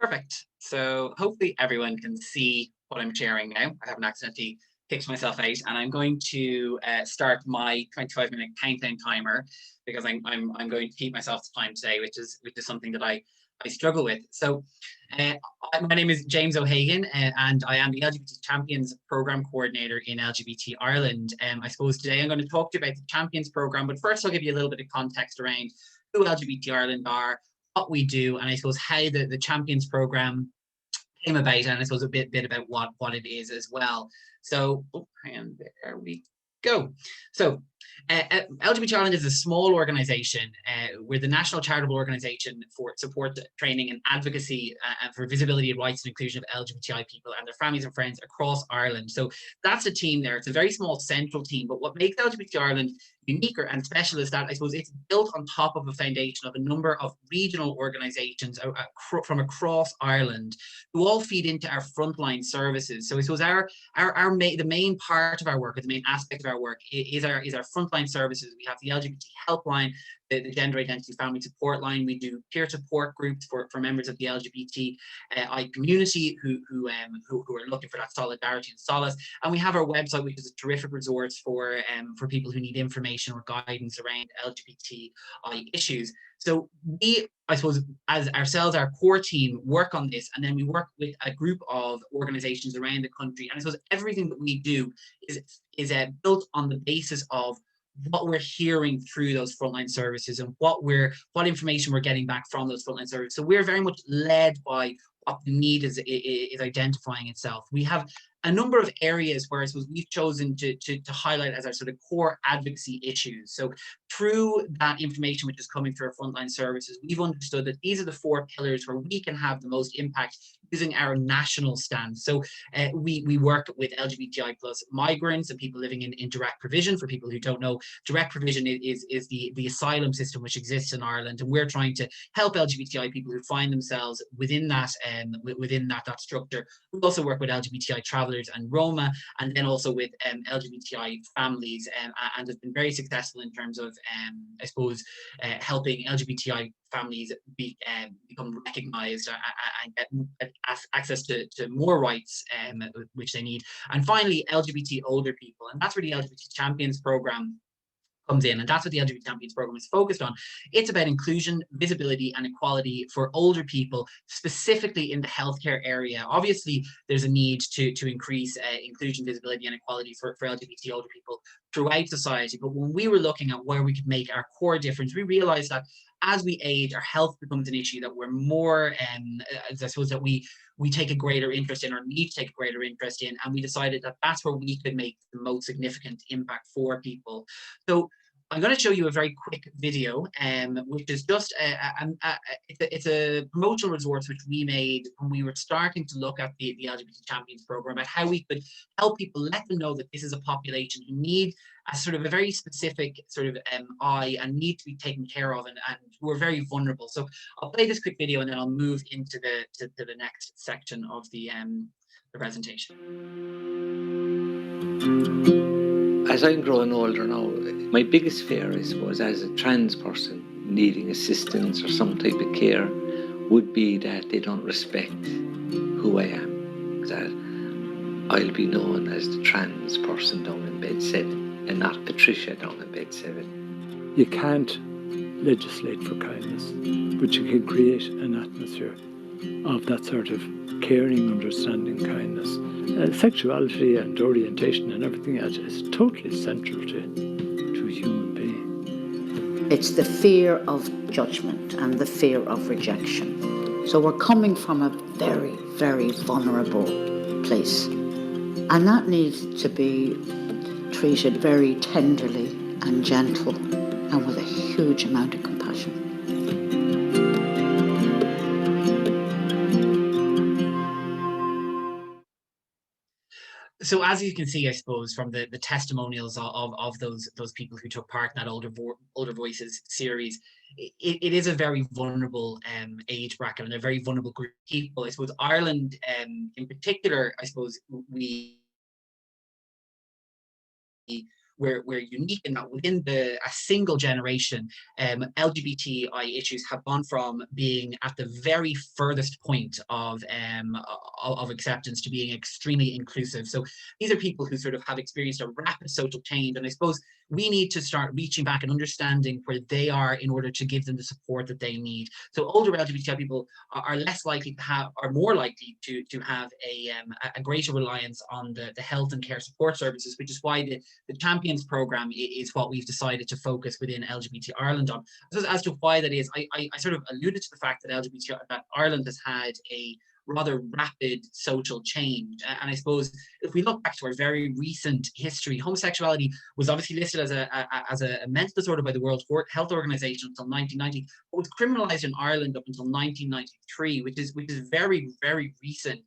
Perfect. So hopefully everyone can see what I'm sharing now. I haven't accidentally kicked myself out, and I'm going to start my 25-minute countdown timer because I'm going to keep myself to time today, which is something that I struggle with. So uh, my name is James O'Hagan, and I am the LGBT Champions Programme Coordinator in LGBT Ireland. I suppose today I'm going to talk to you about the Champions Programme, but first I'll give you a little bit of context around who LGBT Ireland are, what we do, and I suppose how the Champions Programme came about, and I suppose a bit about what it is as well. So, hang on, there we go. So, LGBT Ireland is a small organisation. We're the national charitable organisation for support, training, and advocacy and for visibility, rights, and inclusion of LGBTI people and their families and friends across Ireland. So that's a team there. It's a very small central team, but what makes LGBT Ireland unique and special is that I suppose it's built on top of a foundation of a number of regional organisations from across Ireland who all feed into our frontline services. So I suppose the main part of our work, or the main aspect of our work, is our frontline services. We have the LGBT helpline, the gender identity family support line. We do peer support groups for members of the LGBTI community who are looking for that solidarity and solace. And we have our website, which is a terrific resource for people who need information or guidance around LGBTI issues. So we, I suppose, as ourselves, our core team, work on this, and then we work with a group of organizations around the country. And I suppose everything that we do is built on the basis of what we're hearing through those frontline services and what information we're getting back from those frontline services. So we're very much led by what the need is identifying itself. We have a number of areas where I suppose we've chosen to highlight as our sort of core advocacy issues. So through that information which is coming through our frontline services, we've understood that these are the four pillars where we can have the most impact using our national stance. So we work with LGBTI plus migrants and people living in direct provision. For people who don't know, direct provision is the asylum system which exists in Ireland, and we're trying to help LGBTI people who find themselves within that structure. We also work with LGBTI travelers and Roma, and then also with LGBTI families, and have been very successful in terms of I suppose helping LGBTI families become recognised and get access to more rights which they need. And finally, LGBT older people, and that's where the LGBT Champions Programme comes in, and that's what the LGBT Champions Programme is focused on. It's about inclusion, visibility, and equality for older people, specifically in the healthcare area. Obviously, there's a need to increase inclusion, visibility, and equality for LGBT older people throughout society. But when we were looking at where we could make our core difference, we realised that as we age, our health becomes an issue that we're more, I suppose, that we take a greater interest in, or need to take a greater interest in, and we decided that that's where we could make the most significant impact for people. So I'm going to show you a very quick video, which is just it's a promotional resource which we made when we were starting to look at the LGBT Champions Programme, about how we could help people, let them know that this is a population who need a sort of a very specific sort of eye and need to be taken care of, and who are very vulnerable. So I'll play this quick video and then I'll move into the next section of the presentation. As I'm growing older now, my biggest fear, I suppose, as a trans person needing assistance or some type of care, would be that they don't respect who I am. That I'll be known as the trans person down in bed 7 and not Patricia down in bed 7. You can't legislate for kindness, but you can create an atmosphere of that sort of caring, understanding kindness. Sexuality and orientation and everything else is totally central to a human being. It's the fear of judgment and the fear of rejection. So we're coming from a very, very vulnerable place. And that needs to be treated very tenderly and gentle and with a huge amount of compassion. So as you can see, I suppose, from the testimonials of those people who took part in that Older Voices series, it is a very vulnerable age bracket and a very vulnerable group of people. I suppose Ireland in particular, I suppose we we're unique in that within a single generation, LGBTI issues have gone from being at the very furthest point of acceptance to being extremely inclusive. So these are people who sort of have experienced a rapid social change, and I suppose we need to start reaching back and understanding where they are in order to give them the support that they need. So older LGBTI people are less likely to have, are more likely to have a greater reliance on the health and care support services, which is why the Champions program is what we've decided to focus within LGBT Ireland on. So as to why that is, I sort of alluded to the fact that Ireland has had a rather rapid social change. And I suppose if we look back to our very recent history, homosexuality was obviously listed as a mental disorder by the World Health Organization until 1990, but was criminalized in Ireland up until 1993, which is very, very recent,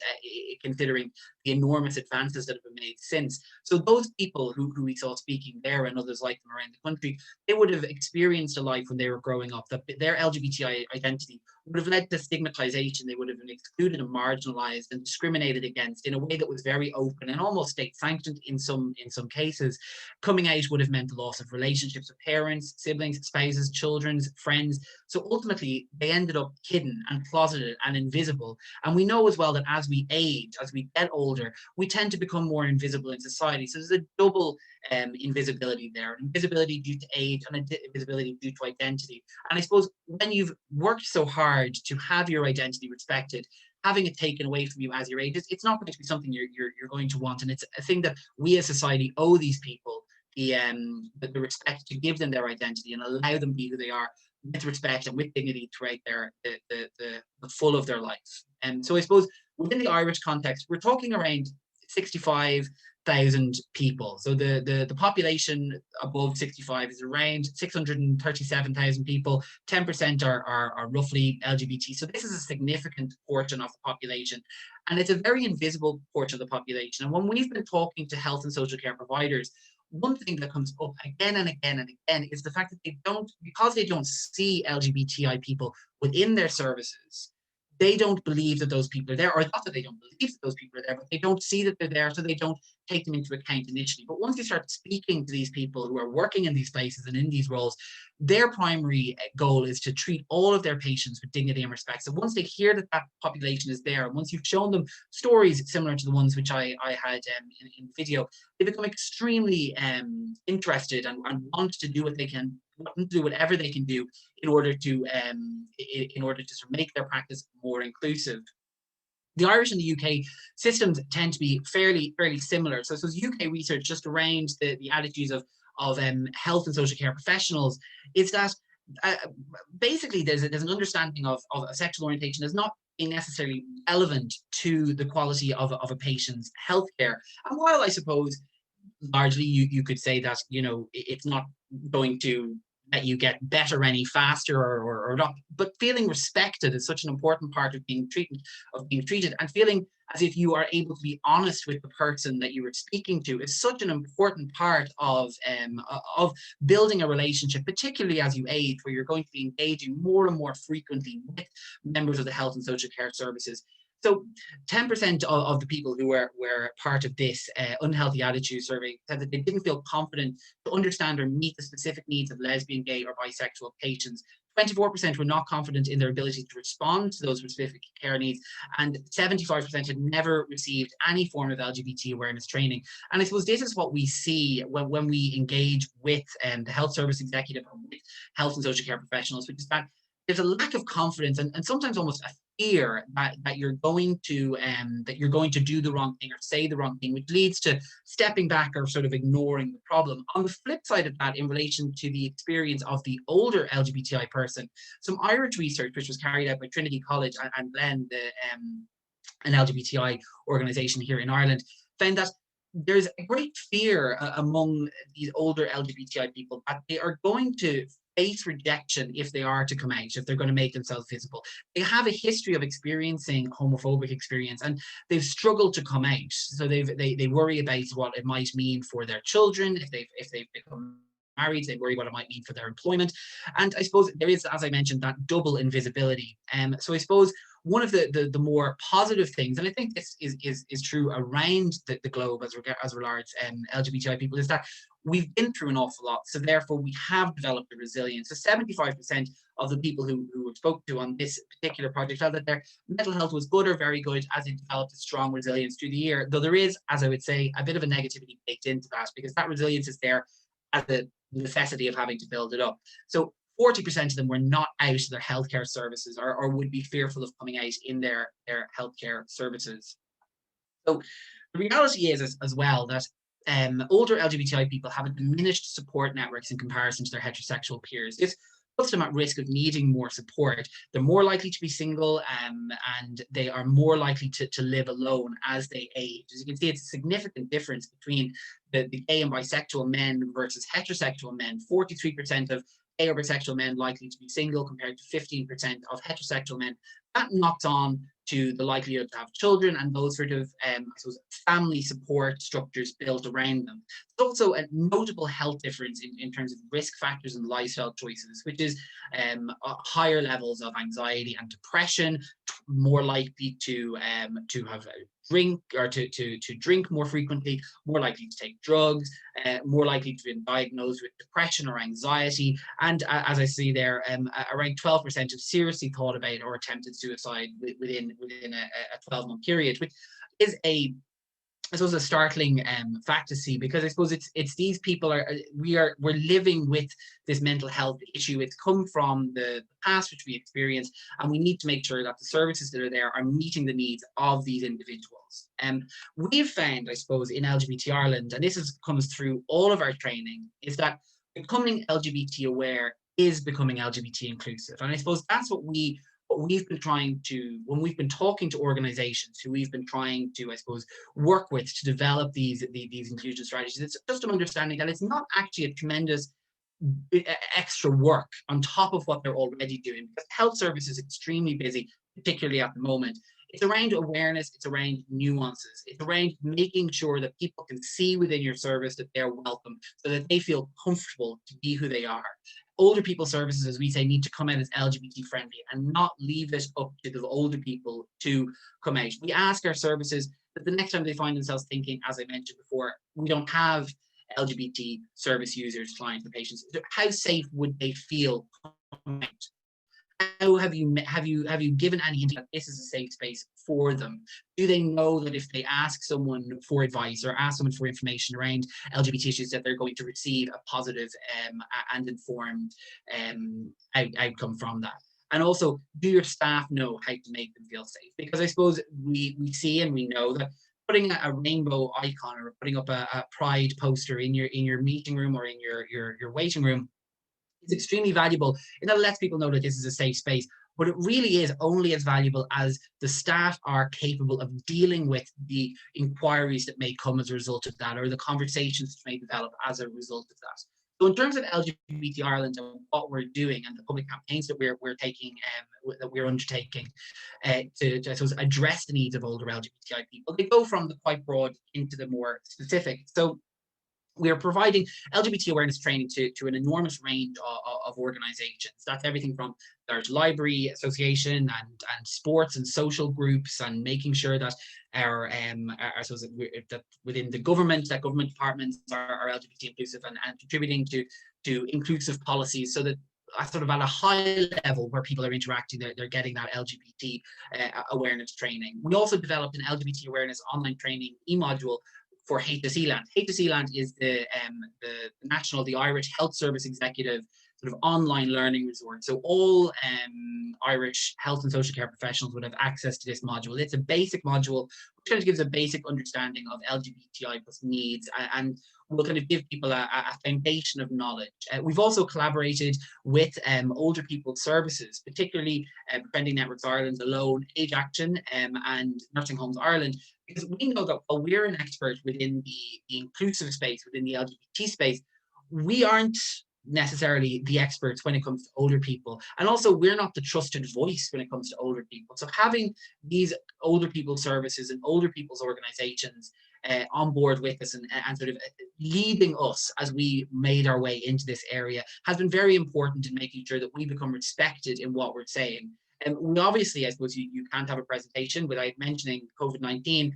considering the enormous advances that have been made since. So those people who we saw speaking there and others like them around the country, they would have experienced a life when they were growing up that their LGBTI identity would have led to stigmatization. They would have been excluded and marginalized and discriminated against in a way that was very open and almost state sanctioned in some cases. Coming out would have meant the loss of relationships with parents, siblings, spouses, children, friends. So ultimately, they ended up hidden and closeted and invisible. And we know as well that as we age, as we get older, we tend to become more invisible in society. So there's a double invisibility there, an invisibility due to age and an invisibility due to identity. And I suppose when you've worked so hard to have your identity respected, having it taken away from you as your age, it's not going to be something you're going to want. And it's a thing that we as society owe these people the respect to give them their identity and allow them to be who they are with respect and with dignity throughout the full of their life. And so I suppose within the Irish context, we're talking around 65,000 people. So the population above 65 is around 637,000 people. 10% are roughly LGBT. So this is a significant portion of the population. And it's a very invisible portion of the population. And when we've been talking to health and social care providers, one thing that comes up again and again and again is the fact that because they don't see LGBTI people within their services, they don't believe that those people are there, or not that they don't believe that those people are there, but they don't see that they're there, so they don't take them into account initially. But once you start speaking to these people who are working in these places and in these roles, their primary goal is to treat all of their patients with dignity and respect. So once they hear that that population is there, and once you've shown them stories similar to the ones which I had in the video, they become extremely interested and want to do what they can, want to do whatever they can do in order to sort of make their practice more inclusive. The Irish and the UK systems tend to be fairly similar. So UK research just around the attitudes of health and social care professionals is that basically there's an understanding of sexual orientation as not being necessarily relevant to the quality of a patient's healthcare. And while I suppose largely you could say that, you know, it's not going to let you get better any faster or not, but feeling respected is such an important part of being treated, and feeling as if you are able to be honest with the person that you were speaking to is such an important part of building a relationship, particularly as you age, where you're going to be engaging more and more frequently with members of the health and social care services. So 10% of the people who were part of this unhealthy attitude survey said that they didn't feel confident to understand or meet the specific needs of lesbian, gay or bisexual patients. 24% were not confident in their ability to respond to those specific care needs, and 75% had never received any form of LGBT awareness training. And I suppose this is what we see when we engage with the health service executive or with health and social care professionals, which is that there's a lack of confidence and sometimes almost a fear that you're going to do the wrong thing or say the wrong thing, which leads to stepping back or sort of ignoring the problem. On the flip side of that, in relation to the experience of the older LGBTI person, some Irish research, which was carried out by Trinity College and Glen, an LGBTI organisation here in Ireland, found that there's a great fear among these older LGBTI people that they are going to face rejection if they are to come out, if they're going to make themselves visible. They have a history of experiencing homophobic experience and they've struggled to come out. So they worry about what it might mean for their children if they've become married. They worry what it might mean for their employment. And I suppose there is, as I mentioned, that double invisibility. So I suppose one of the more positive things, and I think this is true around the globe as regards LGBTI people, is that we've been through an awful lot. So therefore we have developed a resilience. So 75% of the people who were spoken to on this particular project felt that their mental health was good or very good, as they developed a strong resilience through the year. Though there is, as I would say, a bit of a negativity baked into that, because that resilience is there as the necessity of having to build it up. So 40% of them were not out of their healthcare services, or would be fearful of coming out in their healthcare services. So the reality is as well that older LGBTI people have a diminished support networks in comparison to their heterosexual peers. This puts them at risk of needing more support. They're more likely to be single, and they are more likely to live alone as they age. As you can see, it's a significant difference between the gay and bisexual men versus heterosexual men. 43% of gay or bisexual men likely to be single compared to 15% of heterosexual men. That knocks on to the likelihood to have children and those sort of I suppose family support structures built around them. There's also a notable health difference in terms of risk factors and lifestyle choices, which is higher levels of anxiety and depression, more likely to have a drink, or to drink more frequently, more likely to take drugs, more likely to be diagnosed with depression or anxiety, and as I see there, around 12% have seriously thought about or attempted suicide within a 12-month period, which is I suppose a startling fact to see, because I suppose it's these people we're living with this mental health issue. It's come from the past which we experienced, and we need to make sure that the services that are there are meeting the needs of these individuals. We've found, I suppose, in LGBT Ireland, and this comes through all of our training, is that becoming LGBT aware is becoming LGBT inclusive, and I suppose that's what we've been trying to, when we've been talking to organizations who we've been trying to, I suppose, work with to develop these inclusion strategies. It's just an understanding that it's not actually a tremendous extra work on top of what they're already doing, because health service is extremely busy, particularly at the moment. It's around awareness, it's around nuances, it's around making sure that people can see within your service that they're welcome, so that they feel comfortable to be who they are. Older people services, as we say, need to come out as LGBT friendly and not leave it up to the older people to come out. We ask our services that the next time they find themselves thinking, as I mentioned before, we don't have LGBT service users, clients, and patients, how safe would they feel coming out? How have you given any hint that this is a safe space for them? Do they know that if they ask someone for advice or ask someone for information around LGBT issues, that they're going to receive a positive and informed outcome from that? And also, do your staff know how to make them feel safe? Because I suppose we see and we know that putting a rainbow icon or putting up a pride poster in your meeting room or in your waiting room is extremely valuable. It lets people know that this is a safe space, but it really is only as valuable as the staff are capable of dealing with the inquiries that may come as a result of that, or the conversations that may develop as a result of that. So in terms of LGBT Ireland and what we're doing and the public campaigns that we're taking, that we're undertaking to I suppose address the needs of older LGBTI people, they go from the quite broad into the more specific. So we are providing LGBT awareness training to an enormous range of organizations. That's everything from large library association and sports and social groups, and making sure that that within the government, that government departments are LGBT inclusive and contributing to inclusive policies, so that sort of at a high level where people are interacting, they're getting that LGBT awareness training. We also developed an LGBT awareness online training e-module for HSE-Land. HSE-Land is the Irish Health Service Executive sort of online learning resource. So all Irish health and social care professionals would have access to this module. It's a basic module which kind of gives a basic understanding of LGBTI plus needs, and will kind of give people a foundation of knowledge. We've also collaborated with older people services, particularly Befriending Networks Ireland, Alone, Age Action, and Nursing Homes Ireland, because we know that while we're an expert within the inclusive space, within the LGBT space, we aren't necessarily the experts when it comes to older people, and also we're not the trusted voice when it comes to older people. So having these older people services and older people's organizations on board with us and sort of leading us as we made our way into this area has been very important in making sure that we become respected in what we're saying. We obviously, I suppose, you can't have a presentation without mentioning COVID-19.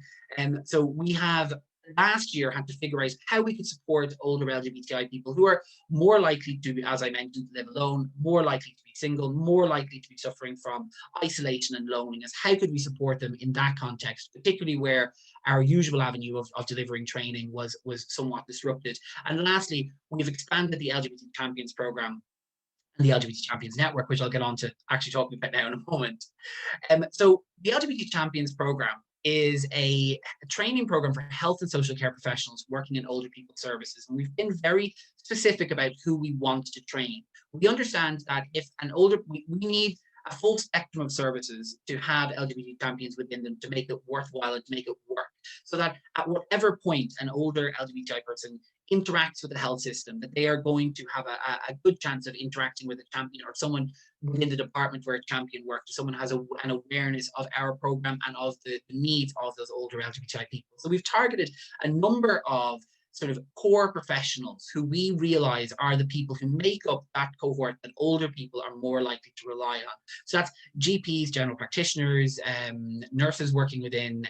So we have last year had to figure out how we could support older LGBTI people who are more likely to, as I mentioned, live alone, more likely to be single, more likely to be suffering from isolation and loneliness. How could we support them in that context, particularly where our usual avenue of delivering training was somewhat disrupted? And lastly, we've expanded the LGBT Champions program and the LGBT Champions Network, which I'll get on to actually talking about now in a moment. So the LGBT Champions program is a training program for health and social care professionals working in older people services. And we've been very specific about who we want to train. We understand that if an older, we need a full spectrum of services to have LGBT champions within them to make it worthwhile and to make it work. So that at whatever point an older LGBTI person interacts with the health system, that they are going to have a good chance of interacting with a champion or someone within the department where a champion works, or someone has an awareness of our program and of the needs of those older LGBTI people. So we've targeted a number of sort of core professionals who we realize are the people who make up that cohort that older people are more likely to rely on. So that's GPs, general practitioners, nurses working within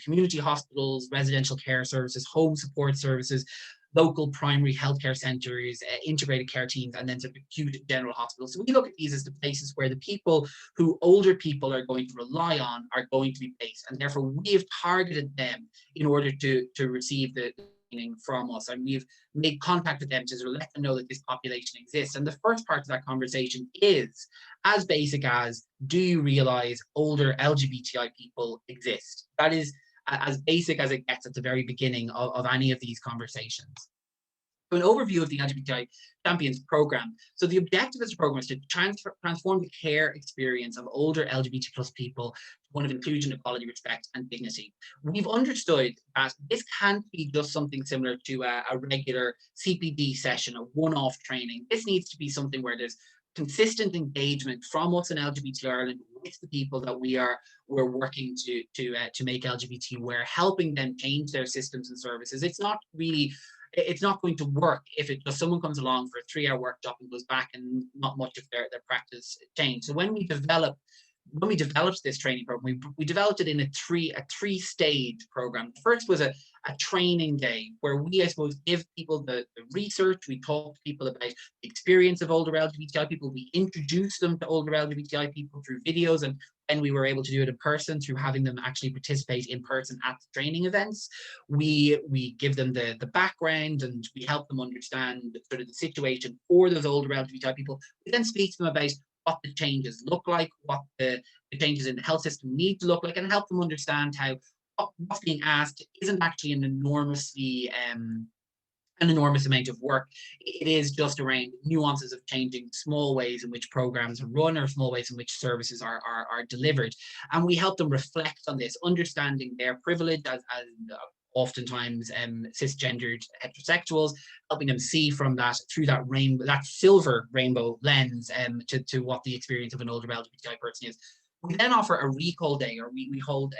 community hospitals, residential care services, home support services, local primary healthcare centres, integrated care teams, and then sort of acute general hospitals. So we look at these as the places where the people who older people are going to rely on are going to be based, and therefore we have targeted them in order to receive the from us, and we've made contact with them to sort of let them know that this population exists. And the first part of that conversation is as basic as, do you realize older LGBTI people exist? That is as basic as it gets at the very beginning of any of these conversations. So an overview of the LGBTI Champions program. So the objective of this program is to transform the care experience of older LGBT plus people to one of inclusion, equality, respect, and dignity. We've understood that this can't be just something similar to a regular CPD session, a one-off training. This needs to be something where there's consistent engagement from us in LGBT Ireland with the people that we're working to make LGBT aware, helping them change their systems and services. It's not going to work if it just someone comes along for a 3-hour workshop and goes back and not much of their practice changed. So when we developed this training program, we developed it in a three-stage program. The first was a training day where we, I suppose, give people the research. We talk to people about the experience of older LGBTI people. We introduce them to older LGBTI people through videos, and then we were able to do it in person through having them actually participate in person at the training events. We give them the background, and we help them understand sort of the situation for those older LGBTI people. We then speak to them about what the changes look like, what the changes in the health system need to look like, and help them understand how what's being asked isn't actually an enormous amount of work. It is just around nuances of changing small ways in which programs are run or small ways in which services are delivered. And we help them reflect on this, understanding their privilege as oftentimes cisgendered heterosexuals, helping them see from that through that rainbow, that silver rainbow lens to what the experience of an older LGBTI person is. We then offer a recall day, or we hold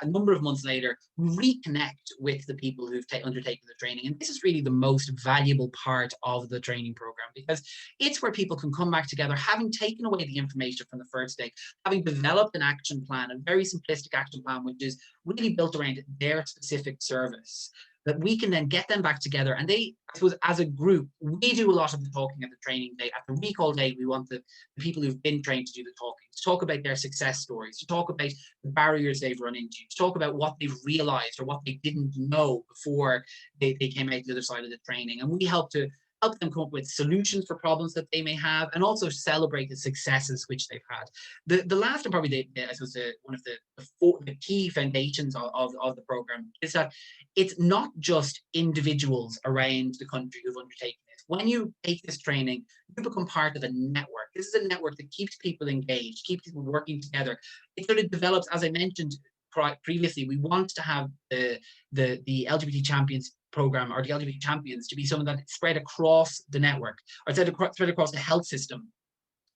a number of months later, we reconnect with the people who've undertaken the training. And this is really the most valuable part of the training program, because it's where people can come back together, having taken away the information from the first day, having developed an action plan, a very simplistic action plan, which is really built around their specific service, that we can then get them back together. And they, I suppose, as a group, we do a lot of the talking at the training day. At the recall day, we want the people who've been trained to do the talking, to talk about their success stories, to talk about the barriers they've run into, to talk about what they've realized or what they didn't know before they came out the other side of the training. And we help them come up with solutions for problems that they may have, and also celebrate the successes which they've had. The last, and probably I suppose one of the key foundations of the program is that it's not just individuals around the country who've undertaken this. When you take this training, you become part of a network. This is a network that keeps people engaged, keeps people working together. It sort of develops, as I mentioned previously, we want to have the LGBT Champions program, or the LGBT Champions, to be something that spread across the network, or spread across the health system,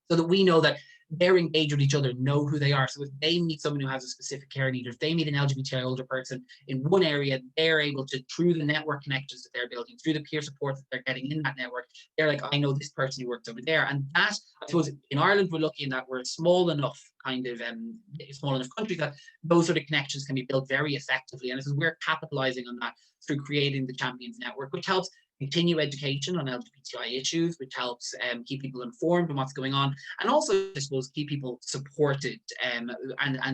so that we know that they're engaged with each other, know who they are. So if they meet someone who has a specific care need, or if they meet an LGBTI older person in one area, they're able to, through the network connections that they're building, through the peer support that they're getting in that network, they're like, I know this person who works over there. And that, I suppose, in Ireland, we're lucky in that we're small enough small enough country that those sort of connections can be built very effectively. And this is, we're capitalizing on that through creating the Champions Network, which helps continue education on LGBTI issues, which helps keep people informed on what's going on, and also, I suppose, keep people supported and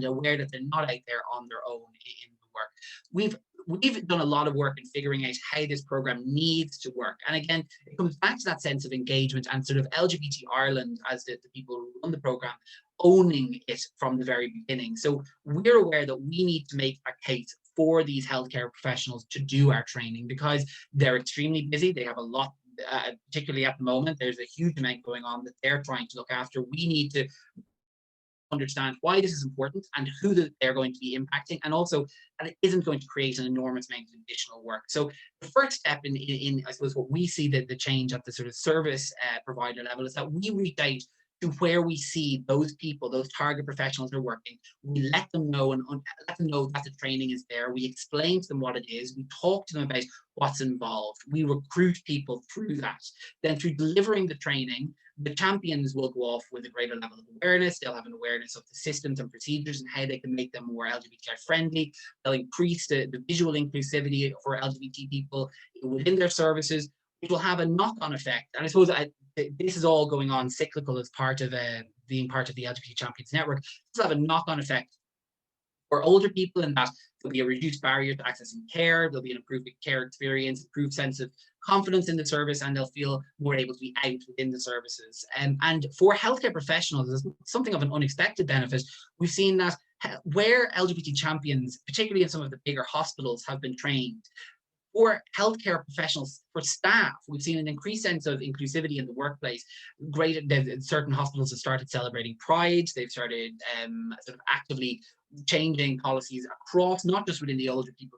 aware that they're not out there on their own in the work. We've done a lot of work in figuring out how this program needs to work. And again, it comes back to that sense of engagement and sort of LGBT Ireland as the people who run the program owning it from the very beginning. So we're aware that we need to make a case for these healthcare professionals to do our training, because they're extremely busy. They have a lot, particularly at the moment, there's a huge amount going on that they're trying to look after. We need to understand why this is important and who they're going to be impacting, and also that it isn't going to create an enormous amount of additional work. So the first step in I suppose what we see the change at the sort of service provider level is that we reach out to where we see those people, those target professionals are working. We let them know and let them know that the training is there. We explain to them what it is. We talk to them about what's involved. We recruit people through that. Then through delivering the training, the champions will go off with a greater level of awareness. They'll have an awareness of the systems and procedures and how they can make them more LGBTI friendly. They'll increase the visual inclusivity for LGBT people within their services, which will have a knock-on effect. And I suppose this is all going on cyclical as part of being part of the LGBT Champions Network. This will have a knock-on effect for older people, in that there'll be a reduced barrier to accessing care, there'll be an improved care experience, improved sense of confidence in the service, and they'll feel more able to be out within the services. And for healthcare professionals, there's something of an unexpected benefit. We've seen that where LGBT champions, particularly in some of the bigger hospitals, have been trained, for healthcare professionals, for staff, we've seen an increased sense of inclusivity in the workplace. Certain hospitals have started celebrating Pride. They've started sort of actively changing policies across, not just within the older people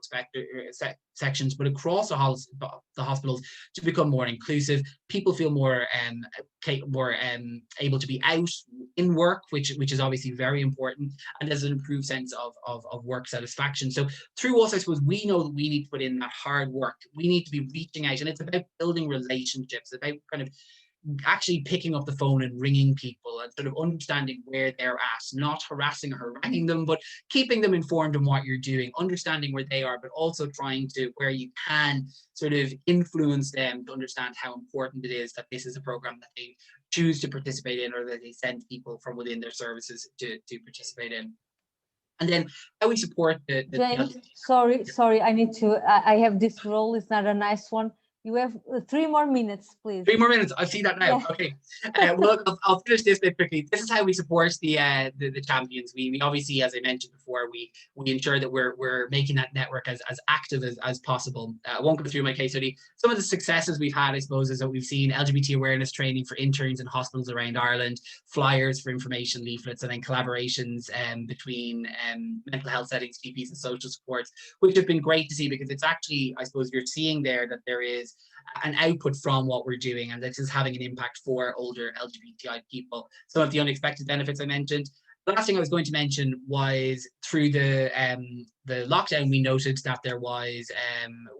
sections, but across the hospitals to become more inclusive. People feel more able to be out in work, which is obviously very important, and there's an improved sense of work satisfaction. So through us, I suppose, we know that we need to put in that hard work. We need to be reaching out, and it's about building relationships, about kind of actually picking up the phone and ringing people and sort of understanding where they're at, not harassing or haranguing them, but keeping them informed on what you're doing, understanding where they are, but also trying to, where you can, sort of influence them to understand how important it is that this is a program that they choose to participate in, or that they send people from within their services to participate in. And then how we support James, sorry, I need to, I have this role, it's not a nice one. You have 3 more minutes, please. 3 more minutes. I see that now. Yeah. Okay. Well, I'll finish this bit quickly. This is how we support the champions. We obviously, as I mentioned before, we ensure that we're making that network as active as possible. I won't go through my case study. Some of the successes we've had, I suppose, is that we've seen LGBT awareness training for interns in hospitals around Ireland, flyers for information leaflets, and then collaborations between mental health settings, GPs, and social supports, which have been great to see, because it's actually, I suppose, you're seeing there that there is an output from what we're doing, and this is having an impact for older LGBTI people. Some of the unexpected benefits I mentioned. The last thing I was going to mention was through the lockdown, we noted that there was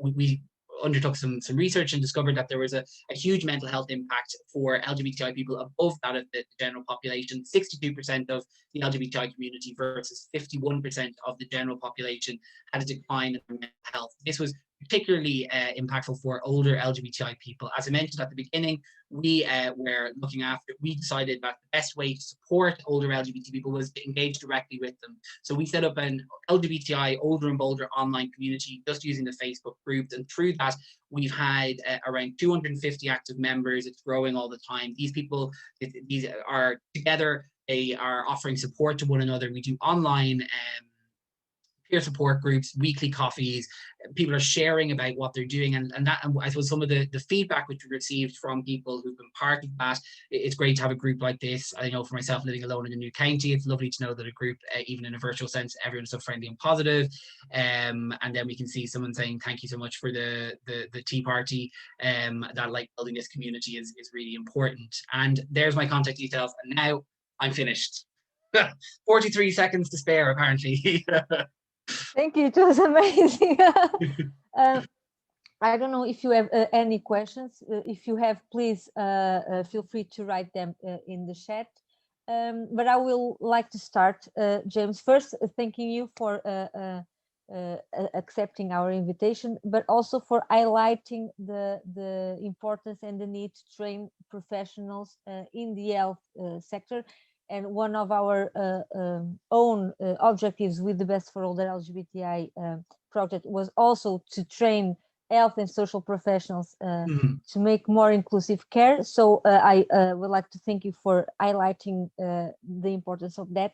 we undertook some research and discovered that there was a huge mental health impact for LGBTI people above that of the general population. 62% of the LGBTI community versus 51% of the general population had a decline in mental health. This was particularly impactful for older LGBTI people. As I mentioned at the beginning, we decided that the best way to support older LGBT people was to engage directly with them. So we set up an LGBTI Older and Bolder online community just using the Facebook groups, and through that we've had around 250 active members. It's growing all the time. These people, these are together, they are offering support to one another. We do online peer support groups, weekly coffees. People are sharing about what they're doing, and I suppose some of the feedback which we received from people who've been part of that, it's great to have a group like this. I know for myself, living alone in a new county, it's lovely to know that a group, even in a virtual sense, everyone's so friendly and positive. And then we can see someone saying thank you so much for the tea party. That like building this community is really important. And there's my contact details. And now I'm finished. 43 seconds to spare, apparently. Thank you. It was amazing. I don't know if you have any questions. If you have, please feel free to write them in the chat. But I will like to start, James, first thanking you for accepting our invitation, but also for highlighting the importance and the need to train professionals in the health sector. And one of our own objectives with the Best4OlderLGBTI project was also to train health and social professionals to make more inclusive care. So I would like to thank you for highlighting the importance of that.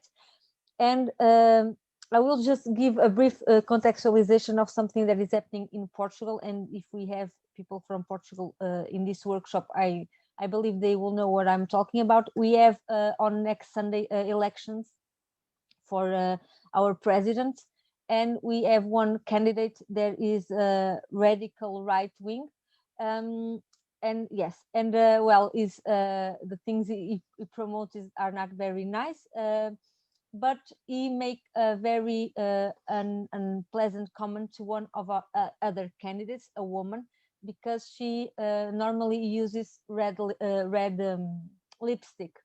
And I will just give a brief contextualization of something that is happening in Portugal. And if we have people from Portugal in this workshop, I believe they will know what I'm talking about. We have on next Sunday elections for our president. And we have one candidate that is radical right wing, and yes, and well, is the things he promotes are not very nice, but he make a very unpleasant comment to one of our other candidates, a woman, because she normally uses red lipstick,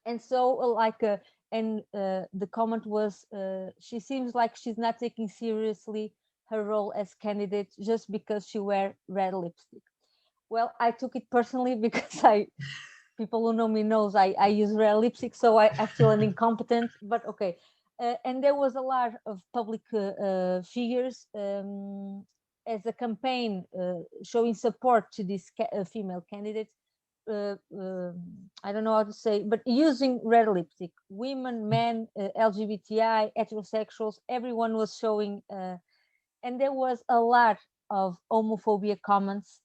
and so like. And the comment was, she seems like she's not taking seriously her role as candidate just because she wear red lipstick. Well, I took it personally because people who know me knows I use red lipstick, so I feel an incompetent, but okay. And there was a lot of public figures as a campaign showing support to this female candidate. I don't know how to say, but using red lipstick, women, men, LGBTI, heterosexuals, everyone was showing, and there was a lot of homophobia comments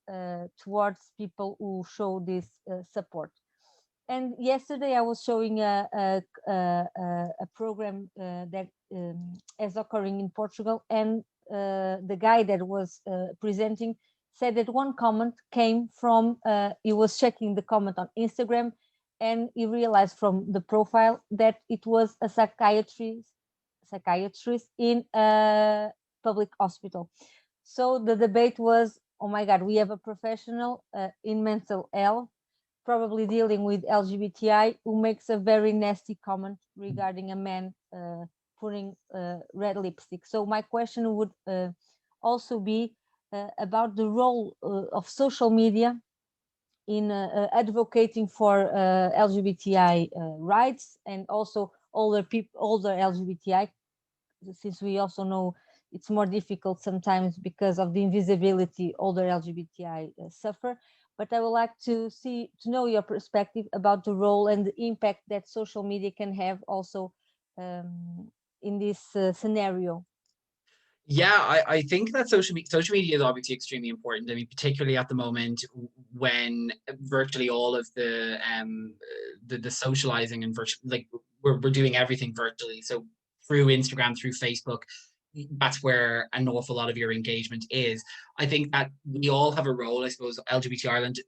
towards people who show this support. And yesterday I was showing a program that is occurring in Portugal, and the guy that was presenting said that one comment came from, he was checking the comment on Instagram, and he realized from the profile that it was a psychiatrist in a public hospital. So the debate was, oh my God, we have a professional in mental health, probably dealing with LGBTI, who makes a very nasty comment regarding a man putting red lipstick. So my question would also be, about the role of social media in advocating for LGBTI rights, and also older LGBTI, since we also know it's more difficult sometimes because of the invisibility older LGBTI suffer. But I would like to know your perspective about the role and the impact that social media can have also in this scenario. Yeah, I think that social media is obviously extremely important. I mean, particularly at the moment when virtually all of the socializing and we're doing everything virtually. So through Instagram, through Facebook, that's where an awful lot of your engagement is. I think that we all have a role. I suppose LGBT Ireland,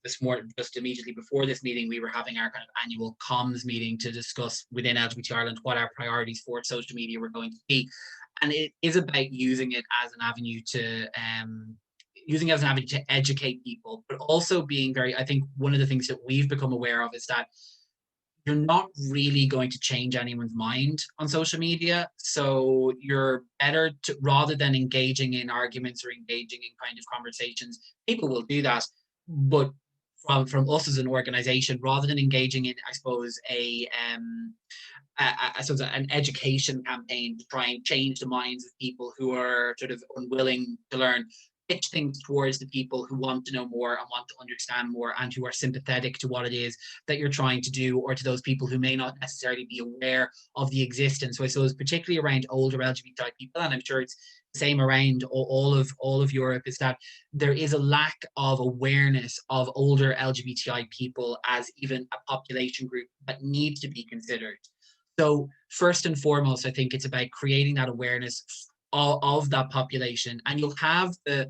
this morning, just immediately before this meeting, we were having our kind of annual comms meeting to discuss within LGBT Ireland what our priorities for social media were going to be. And it is about using it as an avenue to educate people, but also being very, I think one of the things that we've become aware of is that you're not really going to change anyone's mind on social media. So you're better to, rather than engaging in arguments or engaging in kind of conversations, people will do that, but from us as an organization, rather than engaging in, I suppose, an education campaign to try and change the minds of people who are sort of unwilling to learn, pitch things towards the people who want to know more and want to understand more and who are sympathetic to what it is that you're trying to do, or to those people who may not necessarily be aware of the existence. So I suppose particularly around older LGBTI people, and I'm sure it's the same around all of Europe, is that there is a lack of awareness of older LGBTI people as even a population group that needs to be considered. So first and foremost, I think it's about creating that awareness of that population, and you'll have the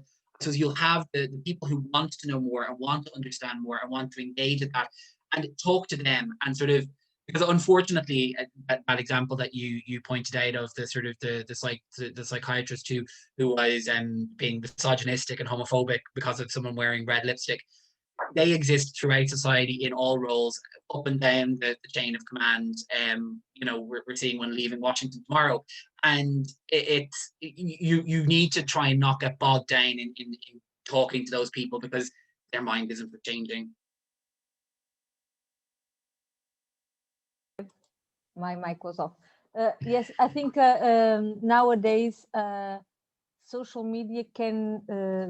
people who want to know more and want to understand more and want to engage with that and talk to them and sort of Because unfortunately, that example that you pointed out of the sort of the psychiatrist who was being misogynistic and homophobic because of someone wearing red lipstick, they exist throughout society in all roles, up and down the chain of command. You know, we're seeing one leaving Washington tomorrow, and you need to try and not get bogged down in talking to those people because their mind isn't changing. My mic was off. Yes, I think nowadays social media can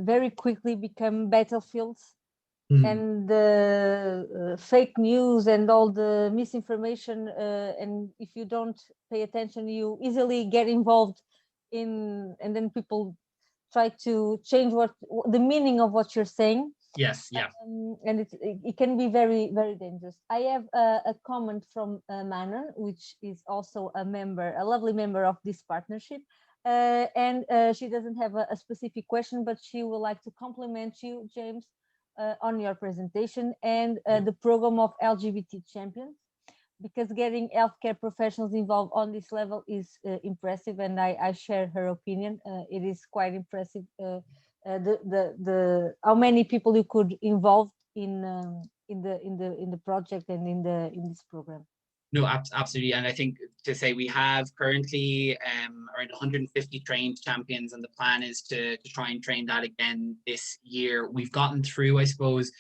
very quickly become battlefields, and the fake news and all the misinformation, and if you don't pay attention, you easily get involved in, and then people try to change what the meaning of what you're saying. Yes, yeah. And it can be very, very dangerous. I have a comment from Manon, which is also a member, a lovely member of this partnership. And she doesn't have a specific question, but she would like to compliment you, James, on your presentation and the program of LGBT champions, because getting healthcare professionals involved on this level is impressive, and I share her opinion. It is quite impressive. The how many people you could involve in the project and in this program. No, absolutely. And I think to say we have currently around 150 trained champions, and the plan is to try and train that again this year. We've gotten through, I suppose,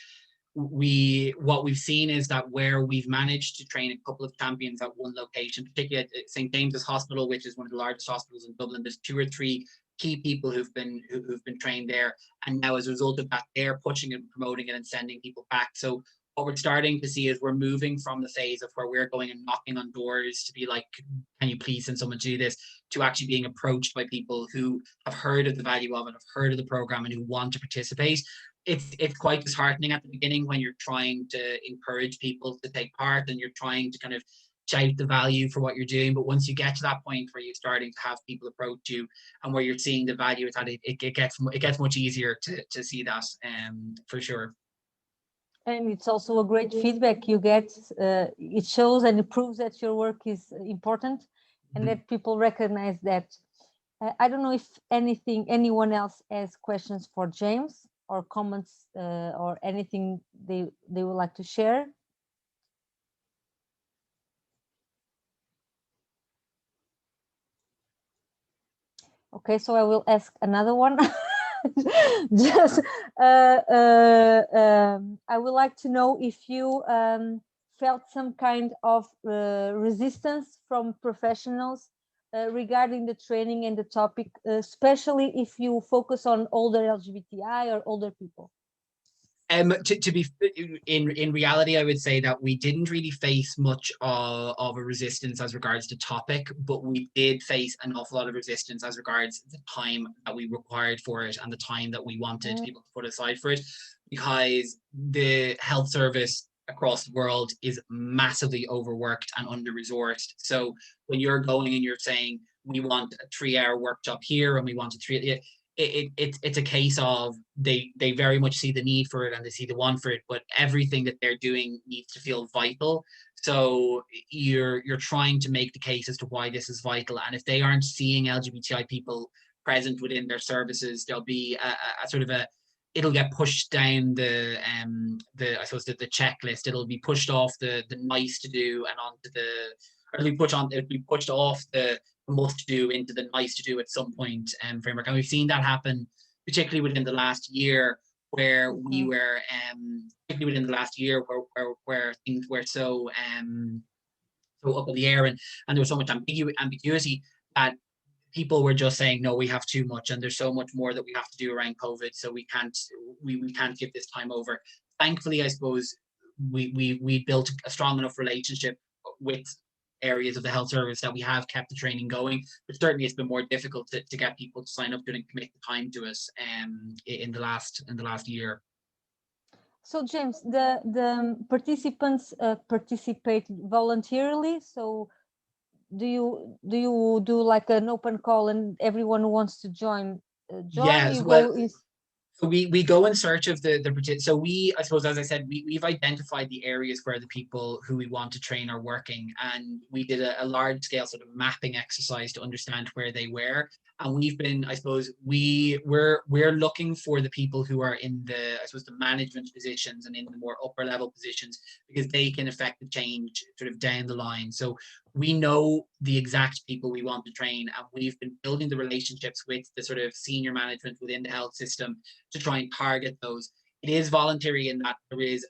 what we've seen is that where we've managed to train a couple of champions at one location, particularly at St. James's Hospital, which is one of the largest hospitals in Dublin, there's 2 or 3 key people who've been trained there, and now as a result of that, they're pushing and promoting it and sending people back. So what we're starting to see is we're moving from the phase of where we're going and knocking on doors to be like, can you please send someone to do this, to actually being approached by people who have heard of the value of it, have heard of the program, and who want to participate. It's quite disheartening at the beginning when you're trying to encourage people to take part and you're trying to kind of shout the value for what you're doing. But once you get to that point where you're starting to have people approach you and where you're seeing the value of that, it gets much easier to see that, for sure. And it's also a great feedback you get. It shows and it proves that your work is important, and that people recognize that. I don't know if anyone else has questions for James or comments or anything they would like to share. Okay, so I will ask another one. Just I would like to know if you felt some kind of resistance from professionals regarding the training and the topic, especially if you focus on older LGBTI or older people. To be in reality, I would say that we didn't really face much of a resistance as regards to topic, but we did face an awful lot of resistance as regards the time that we required for it and the time that we wanted people to put aside for it, because the health service across the world is massively overworked and under-resourced. So when you're going and you're saying, we want a 3-hour workshop here and we want a 3, it's a case of they very much see the need for it and they see the want for it, but everything that they're doing needs to feel vital. So you're trying to make the case as to why this is vital, and if they aren't seeing LGBTI people present within their services, there'll be a sort of it'll get pushed down the I suppose the checklist. It'll be pushed off the nice to do and onto it'll be pushed off the must do into the nice to do at some point framework. And we've seen that happen, particularly within the last year, where we were particularly within the last year where things were so up in the air, and there was so much ambiguity that people were just saying, no, we have too much and there's so much more that we have to do around COVID, so we can't give this time over. Thankfully, I suppose we built a strong enough relationship with areas of the health service that we have kept the training going, but certainly it's been more difficult to get people to sign up to it and commit the time to us in the last year. So James, the participants participate voluntarily. So do you do like an open call and everyone who wants to join? Yes, We go in search of so I suppose, as I said, we've identified the areas where the people who we want to train are working, and we did a large scale sort of mapping exercise to understand where they were. And we've been, I suppose, we're looking for the people who are in I suppose, the management positions and in the more upper level positions, because they can affect the change sort of down the line. So we know the exact people we want to train, and we've been building the relationships with the sort of senior management within the health system to try and target those. It is voluntary in that there is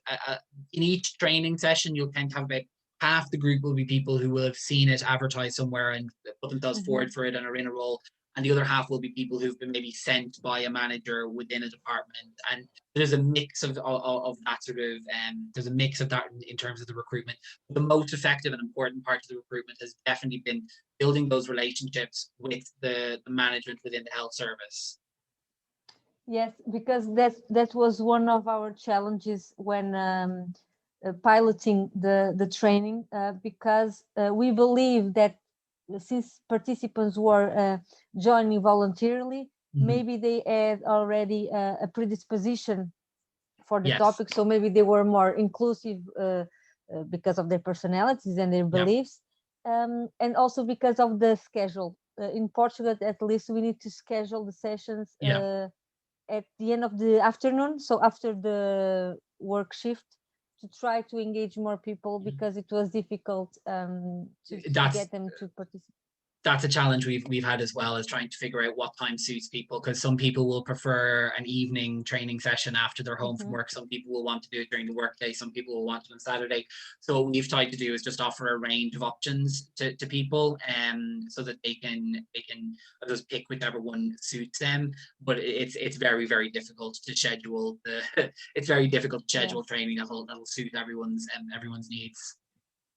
in each training session, you'll tend to have about half the group will be people who will have seen it advertised somewhere and put themselves forward for it and are in a role. And the other half will be people who've been maybe sent by a manager within a department. And there's a mix of that sort of, there's a mix of that in terms of the recruitment. But the most effective and important part of the recruitment has definitely been building those relationships with the management within the health service. Yes, because that was one of our challenges when piloting the training, because we believe that since participants were joining voluntarily, maybe they had already a predisposition for the topic, so maybe they were more inclusive because of their personalities and their beliefs, and also because of the schedule. In Portugal, at least, we need to schedule the sessions at the end of the afternoon, so after the work shift, to try to engage more people, because it was difficult to get them to participate. That's a challenge we've had as well, is trying to figure out what time suits people, because some people will prefer an evening training session after they're home from work. Some people will want to do it during the workday. Some people will want it on Saturday. So what we've tried to do is just offer a range of options to people, so that they can just pick whichever one suits them. But it's very, very difficult to schedule it's very difficult to schedule training that'll suit everyone's needs.